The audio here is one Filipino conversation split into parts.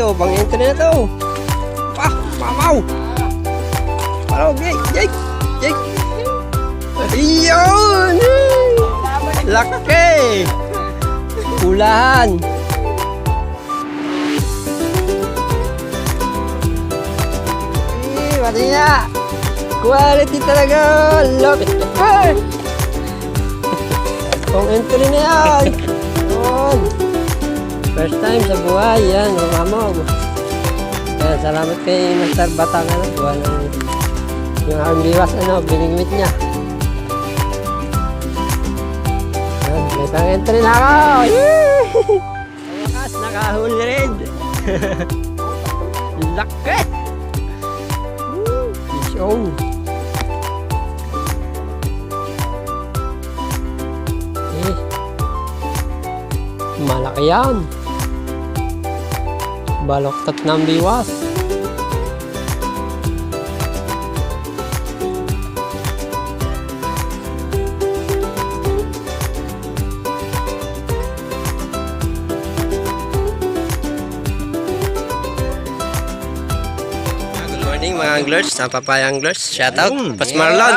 to. Pang entry na to. Ah, mamaw. Parang, Jake. Iyon. Laki. Pulahan. Pati nga. Quality talaga. Look. Hey. Pang entry na yan. Yun. First time sa buhay. Yan. Mamamaw. Yan. Salamat kay Master Batang. Buwan ng yung armbiwas. Binigmit niya. Yan. May pang entry na ako. Sa wakas. Nakahuli rin. Laki. Oh. Malaki yan. Baloktot ng biwas. Mga anglers, sa Papaya Anglers, shoutout, Boss Marlon.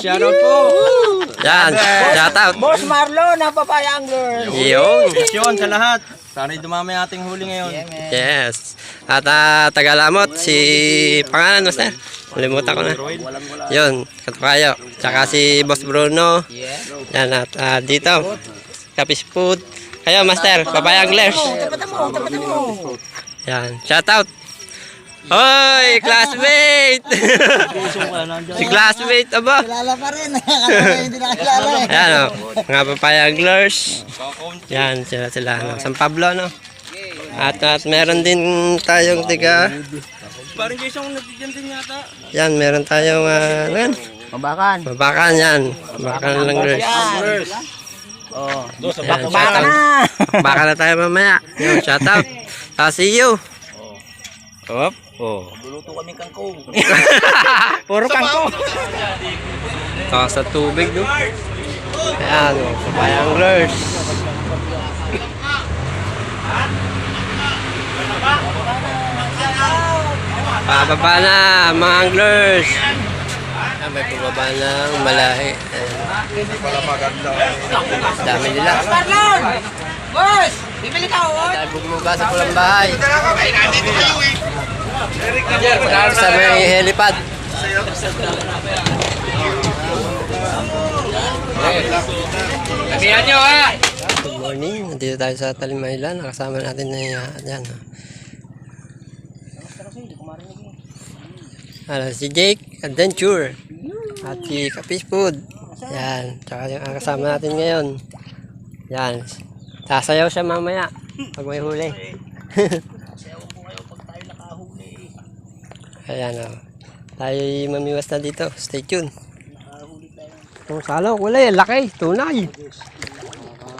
Shoutout po. Yan, shoutout. Boss Marlon ng Papaya Anglers. Yun Sa lahat. Sana dumami ating huli ngayon. Yes. At Tagalamot, si pangalan, Master? Malimutan ko na. Yun, Katukayo. Tsaka si Boss Bruno. Yan, at dito, Kapis Food. Kayo, Master, Papaya Anglers. Yan, shoutout. Hoy, classmate! Si classmate, aba. Kilala pa rin. Hindi na kilala eh. Ayan o, mga Papaya Anglers. Yan, sila. No? San Pablo, no? At meron din tayong tiga. Parang Jason nagtigan din yata. Yan, meron tayong, ano yan? Mabakan, yan. Mabakan Anglers. Oh, Yan, shoutout. Baka na tayo mamaya. Yun, shoutout. See you. Op. Oh. luluto kami kangkong. Puro kangkong. Sa tubig, no? Ayan, o. Papaya Anglers. Pababa na, mga anglers. May pababa ng malahi. Dami nila. Marlon! Boss! Bibili ka o? Tayo bumaba sa pulang bahay. Sa may helipad. Sabihan nyo ha! Good morning. Nandito tayo sa Talimahila. Nakasama natin na yan. Si Jake Adventure at si Kapis Food. Yan. Tsaka yung kasama natin ngayon. Yan. Sasayaw siya mamaya pag may huli. Ayan o. Tayo mamiwas na dito. Stay tuned. Kung salaw, wala yan. Laki. Tunay.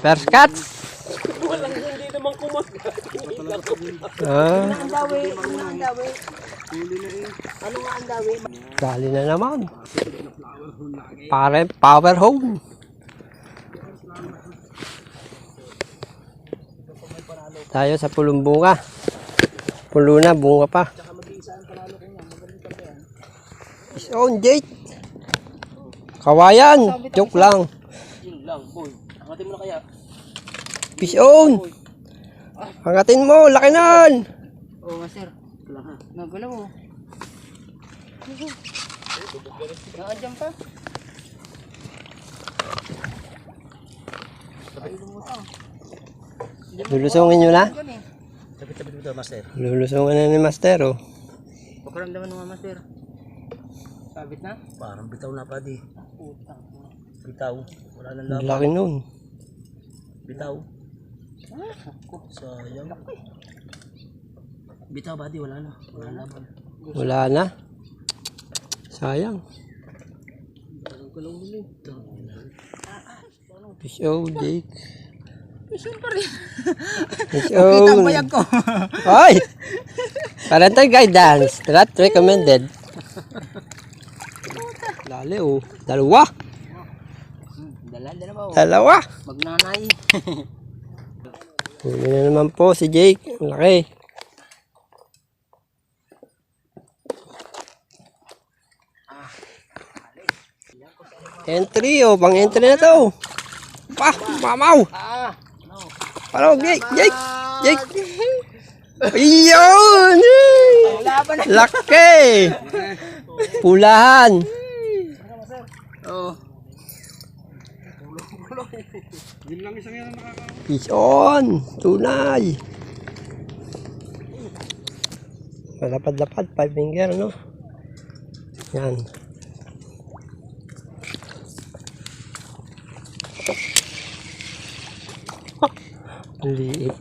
First cut. Hindi naman kumagat. Ang dawi. Ano nga ang dawi? Dali na naman. Parang power home. Tayo sa pulong bunga. Pulo na, bunga pa. Is on, Jake. Kawayan. Joke lang. Yun lang, boy. Angatin mo na kaya. Fish on. Angatin mo, laki nan. Oo, master. Nagalaw o. Nakadyan pa. Lulusungin nyo na. Tapit-tapit mo ito, master. Lulusungin na ni Master, oh. Pagkaramdaman mo nga, master. Sabit na? Parang bitaw na pa di. Putang. Bitaw. Wala nang Ang laban. laki nun. Bitaw. Sayang. Bitaw ba di? Wala na. Wala na laban. Wala na. Sayang. Fish on, Jake. Fish on pa rin. Fish Kita ang on. bayag ko. Hoy! Parental guidance. Not recommended. Lali, oh. Dalawa. Dala ba o? Dalawa. Magnanay. Huli na naman po si Jake. Ang laki. Entry, oh. Pang entry na to. Pa, mamaw. Parang, Jake. Ayun! Laki! Pulahan. Oh. Fish on. Tunay. Malapad-lapad. 5 finger, no? Yan. Liit.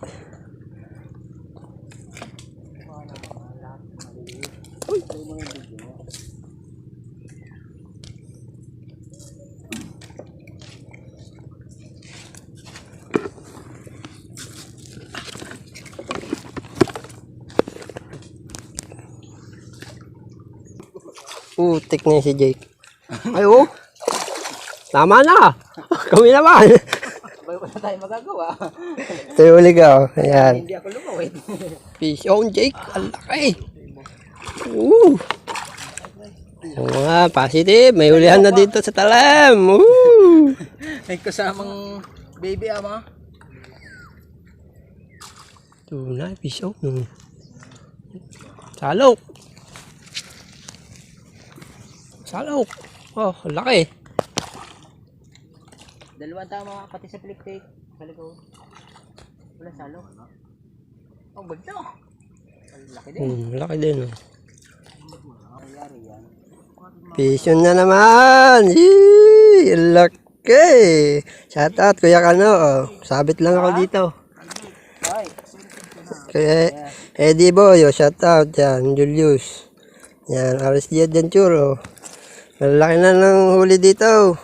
Putik na si Jake. Ay, oh. Tama na. Kami naman. Sabay wala tayo magagawa. Ito yung ulig, oh. Ayan. Hindi ako lumawit. Fish on, Jake. Ang laki. Woo. Yung mga positive. May ulihan na dito sa talam. Woo. May kasamang baby ama. Tunay, fish on. Salok. Salok. Oh, laki. Dalawang tama pati sa flick take. Sa likod. Wala salok. Ang ganda. Ang laki din. Laki din. Oh. Nangyari yan. Fish on na naman. Yee, laki. Shout out, Kuya Kano. Oh. Sabit lang ako dito. Ay. Kaya Eddie Boy, oh, shout out yan. Julius. Yan, RSG Adventure. Oh. Malaki na ng huli dito.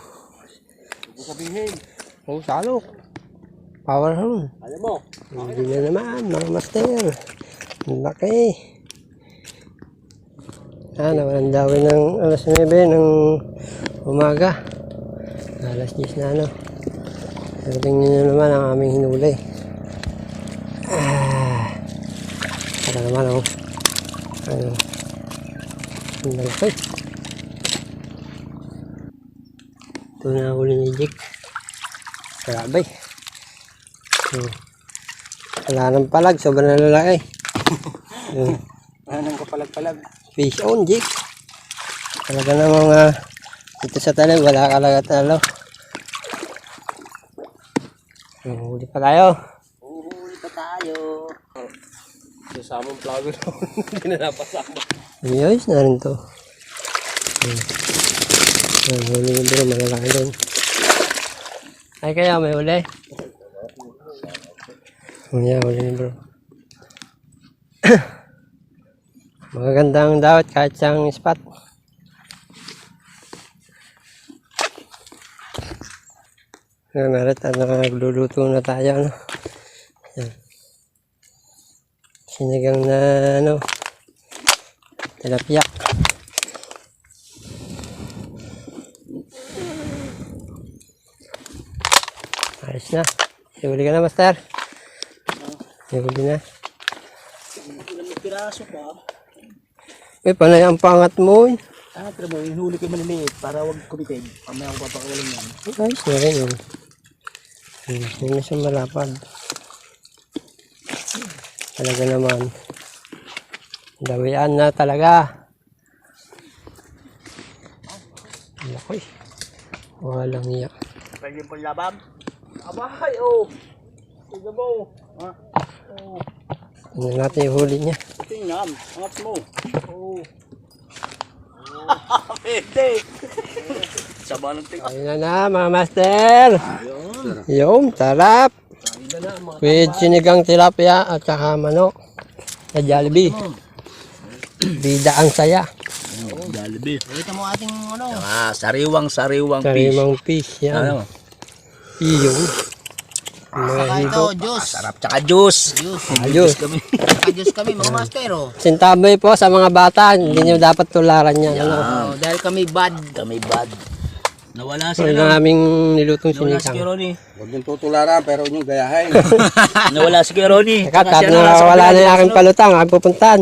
Sabihin. Oh, salok. Power home. Alam mo. Hindi na naman, mga master. Ang laki. Nawalan dawin ng alas 9 ng umaga. Alas 10 na ano. Pero tingnan nyo naman ang aming hinuli. Ito naman oh. Ano. Ang laki. Ito na huli ni Jake. Grabe. Wala nang palag, sobrang lalaki. Ano nang kapalag-palag. Fish on, Jake. Talaga namang dito sa talim, wala kalaga talo. Huli pa tayo. Uhuli pa tayo. Kasamang plago na. Hindi na napasama. Ayos na rin to. Huli yung bro, malalaki din. Ay kaya may huli. Yeah, huli ni bro. Magagandang dawat kahit siyang spot. Narit, nagluluto na tayo. Ano? Yan. Sinigang na ano, tilapia. Ayos na. Huli ka na, master. Huli na. Ilang piraso pa. Eh, panay ang pangat mo. Pero mo, hinuli kayo maliliit para wag kumitig. Pamaya ko papakawalan yan. Ayos na rin yun. Hindi na siya malapad. Talaga naman. Dawian na talaga. Lakoy. Walang iya. Pwede yung panlabab. Abay, oh. Tignan mo. Ha? Oh. Tingnan natin yung huli niya. Tingnan. Angat mo. Oh. Pwede. Saba ng tingnan. Ayun na mga master. Yung sarap. With sinigang tilapia at saka manok. Sa Jollibee. Bida ang saya. Jollibee. Ito mo ating ano. Sariwang fish. Karimang fish. Yan. Ano? Iyong. Mga Saka ito, hito. juice. Sarap tsaka juice. Ayos. Kami. Saka juice kami mga master oh. Sintabay po sa mga bata. Hindi nyo dapat tularan yan. Ano? Oh, dahil kami bad. Kami bad. Nawala si Ito na aming nilutong Nawala si sinikang. Kironi. Huwag niyong tutularan pero huwag niyong gayahin. Nawala si Kironi. Teka, wala na yung aking palutang. Aking pupuntahan.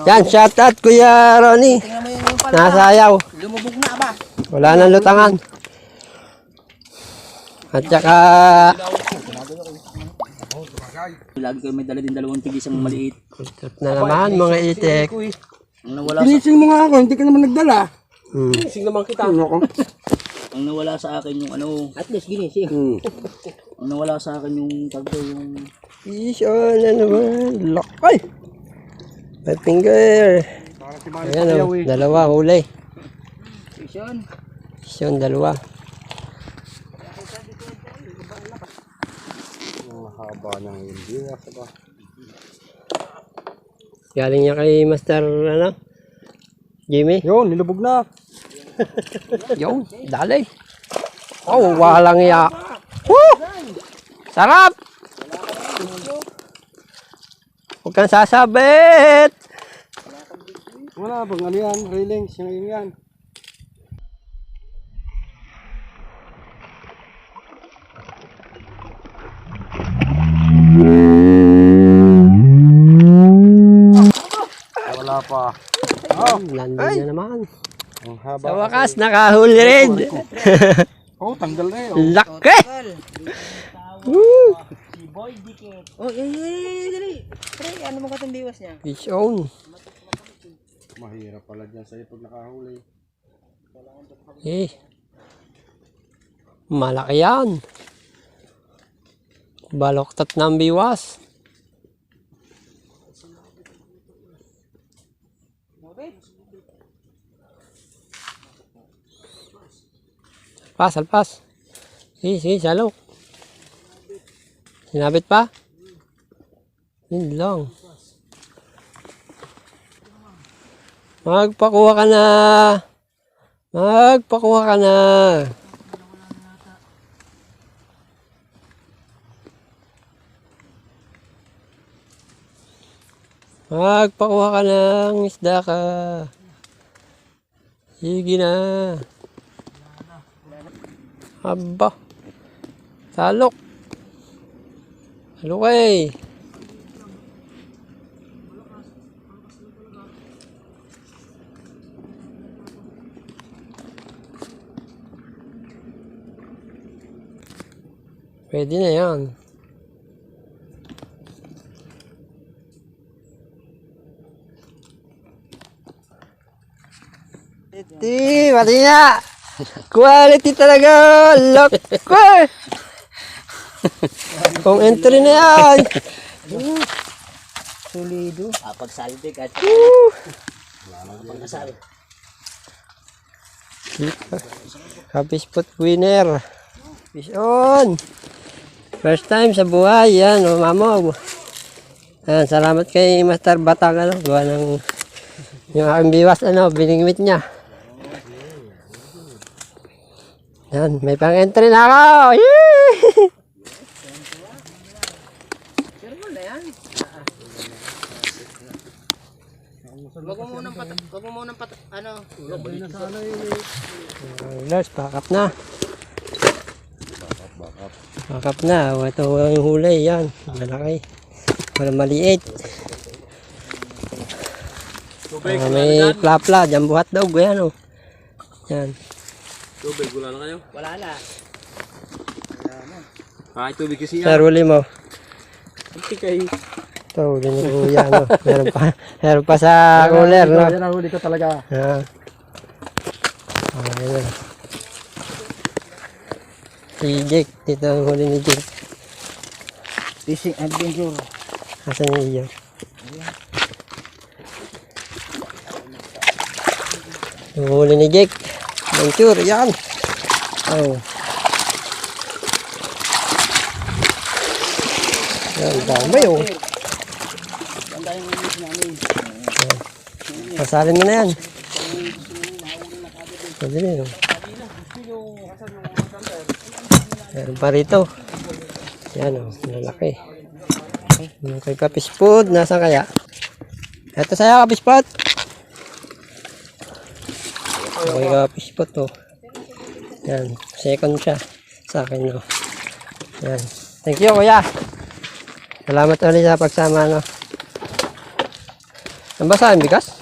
Yan, shout out Kuya Ronnie. Tingnan mo yung pala. Nasa ayaw. Lumubog na ba? Wala nang lutangan. At saka, Lagi kayo may dala din dalawang tigis ang maliit. ito na naman mga itik. Ang nawala sa, Pinising mo nga ako, hindi ka naman nagdala. Sing naman kita. Ano ako? ang nawala sa akin yung ano, At least ginising. ang nawala sa akin yung tagdo yung Fish on, ano naman. Lakay! My finger. Ayan o, dalawa huli. vision. Fish on, dalawa. Mahaba ng hindi. Ba? Galing niya kay Master, ano? Jimmy. Yun, nilubog na. Yun, dali. Oh, walang iya. Woo! Sarap! Huwag kang sasabit! Wala bang ano yan, railings, yung yan. Wala pa. Landing na naman. Ang haba. Sa wakas, nakahuli rin. Oh, tanggal na yun. Laki! Woo! Oh, dali. Pre, ano mo katong biwas niya? Fish on. Mahirap pala dyan sa'yo pag nakahuli. Eh. Malaki yan. Baloktot ng biwas. Alpas, alpas. Sige, salok. Sinabit pa? Yun lang. Magpakuha ka na. Magpakuha ka na. Magpakuha ka ng isda ka. Sige na. Aba. Salok. Salok eh. Pwede na yan. Mati nga. Quality talaga. Look. Kung entry na yan. Solido. Pagsalbik at pagkasabi. Happy spot winner. Fish on. First time sa buhay. Yan, mamamog. Yan, salamat kay Master Batang. Ano, gawa ng yung aking biwas. Ano, biningwit niya. Yan, may pang entry na ako. Yee! Wag mo munang ano. Lars, backup na. Backup na. Ito yung huli. Yan, malaki. Walang maliit. May plapla. Jumbo hotdog. Yan o. Yan. Tubig, wala na kayo? Wala na. Ay, tubig kasi Sir, huli mo. Hindi kayo. Ito, huli ni Kuya. No? Meron pa sa cooler. No? Yan ang huli ko talaga. Ah. Ayun. Si Jake. Dito ang huli ni Jake. Fishing adventure. Asan niya yun? Yung huli ni Jake. Adventure, yan. Oh. Yan, dami oh. Pasalin mo na yan. Pwede rin oh. Meron pa rito. Yan oh, lalaki. Yung kay Kapis Food, nasaan kaya? Ito sa'yo, Kapis Food. Okay, Kapis Food oh. Yan, second siya sa akin oh. Yan. Thank you, kuya. Salamat ulit sa pagsama no. Ang basa ang bigas?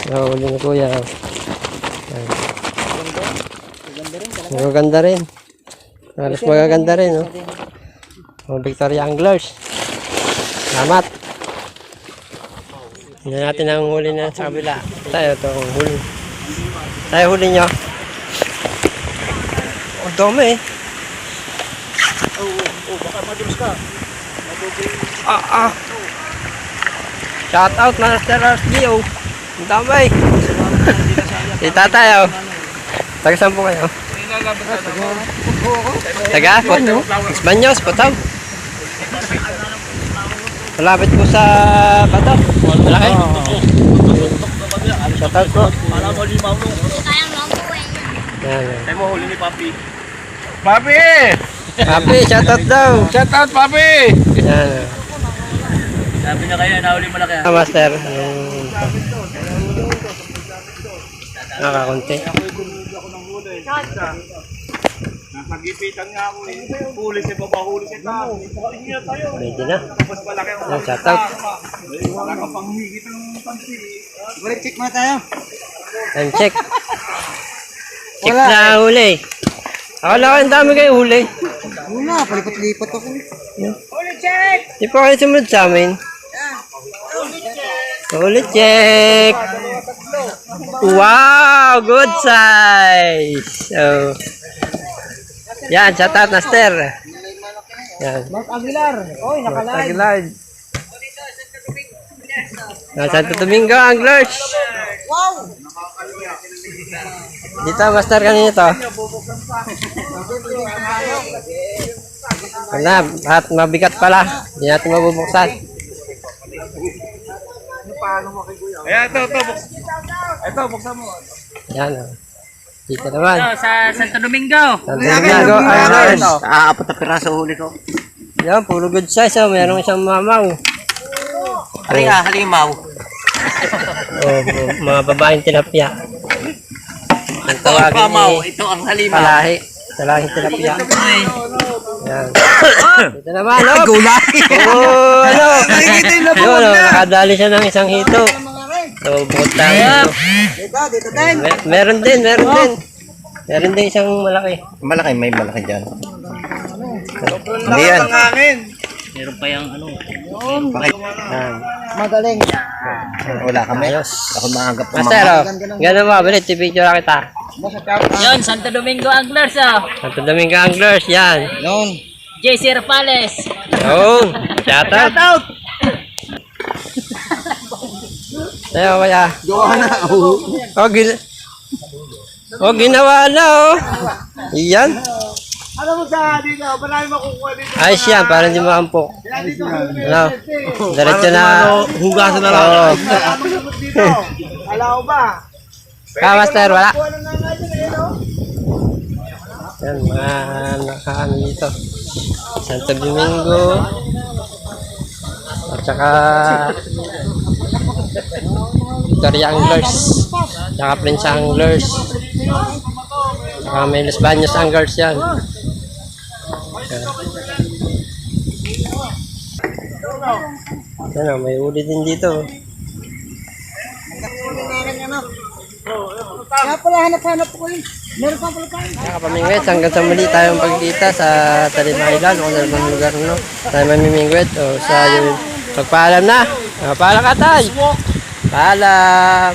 Nahuli ni Kuya. Yan. Magaganda rin. Halos magaganda rin, no? Oh, Victoria Anglers. Salamat. Hindi natin ang huli na sa kabila. Tayo ito ang huli. Tayo huli nyo. Ang dami eh. Baka madulas ka. Shout out Master RSBO. Ang dami. Si tatay oh. Taga saan po kayo? Taga? Banyos, Pataw. Malapit po sa Pataw. Malaki. Shout out po. Alam mo, limaw mo. Yan. Tayo mo huli ni Papi. Papi! Papi, shout out daw. Shout out, Papi! Yan. Sabi niya kayo, nahuli malaki. Master. Nakakunti. Nagipitan nga ako eh. Huli si Baba, huli si Tao. Pakingiya tayo. Pwede na. Mas malaki ang Yan, shout out. wala kang panghigit ng pansi. Balik check muna tayo. Yan, check. Check na huli. Akala ko ang dami kayo huli. Wala, palipot-lipot ako. Di pa kayo sumunod sa amin. Huli check. Wow, good size. So, yan, shout out Master. Yan. Mark Aguilar. Oy, nakalive. Aguilar. Santo Domingo Anglers. Wow! Dito Master kanina to. Wala, at mabigat pala. Hindi natin mabubuksan. Ayan, ito. Ito, buksan mo. Yan o. Dito naman. Sa Santo Domingo. Santo Domingo Anglers. Apat na piraso huli ko. Yan, puro good size. Oh. Merong isang mamaw. Halimaw. Oh, mga babaeng tilapia. Ang tawagin ni Ito ang halimaw. Palahi. Talahing tilapia. Yan. Dito naman, oh. Gulay. Oh, ano? Yun, oh, nakadali siya ng isang hito. So, bukod tayo. Dito din. Meron din. Meron din isang malaki. Malaki, may malaki dyan. Hindi yan. Meron pa yung ano. Yan. Magaling. Wala kami. Ayos. Ako maagap Master, oh. Ganun mo, bilit. Picture na kita. Yon, Santo Domingo Anglers ah. Santo Domingo Anglers, yan. Noon. JC Rapales. Yun. Shout out. Tayo kaya. Gawa na. Ginawa na, oh. Iyan. Alam mo sa dito, marami makukuha dito. Ayos yan, para hindi maampok. Ano? Diretso na. Hugasan na lang. Oo. Dito. Alam mo ba? Master, wala. Yan, mga nakaano dito. Santo Domingo. At saka Victoria Anglers. Saka Prince Anglers. Saka may Los Baños Anglers yan. Yan o, may uli din dito. Kaya pala hanap-hanap ko yun. Meron pa pala tayo. Kapamingwit, hanggang sa muli tayong pagkita sa Talima Island o kung saan mang lugar no. Tayo mamimingwit o sa yung pagpaalam na. Paalam ka tayo. Paalam.